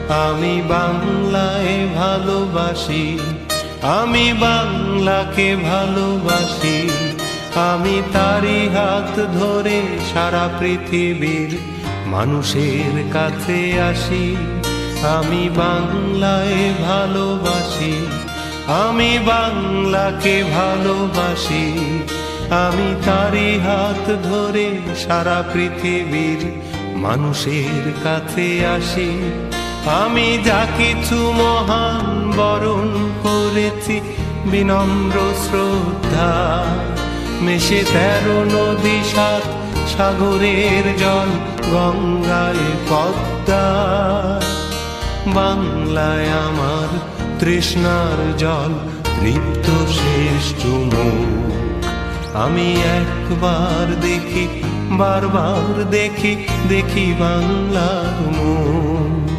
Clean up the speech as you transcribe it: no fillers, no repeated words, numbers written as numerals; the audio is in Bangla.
আমি বাংলায় ভালোবাসি, আমি বাংলাকে ভালোবাসি। আমি তারি হাত ধরে সারা পৃথিবীর মানুষের কাছে আসি। আমি বাংলায় ভালোবাসি, আমি বাংলাকে ভালোবাসি। আমি তারি হাত ধরে সারা পৃথিবীর মানুষের কাছে আসি। আমি যা কিছু মহান বরণ করেছি বিনম্র শ্রদ্ধা, মেশে 13 নদী 7 সাগরের জল গঙ্গায় পদ্মা। বাংলায় আমার তৃষ্ণার জল, তৃপ্ত শেষ চুমুক। আমি একবার দেখি, বারবার দেখি, দেখি বাংলার মুখ।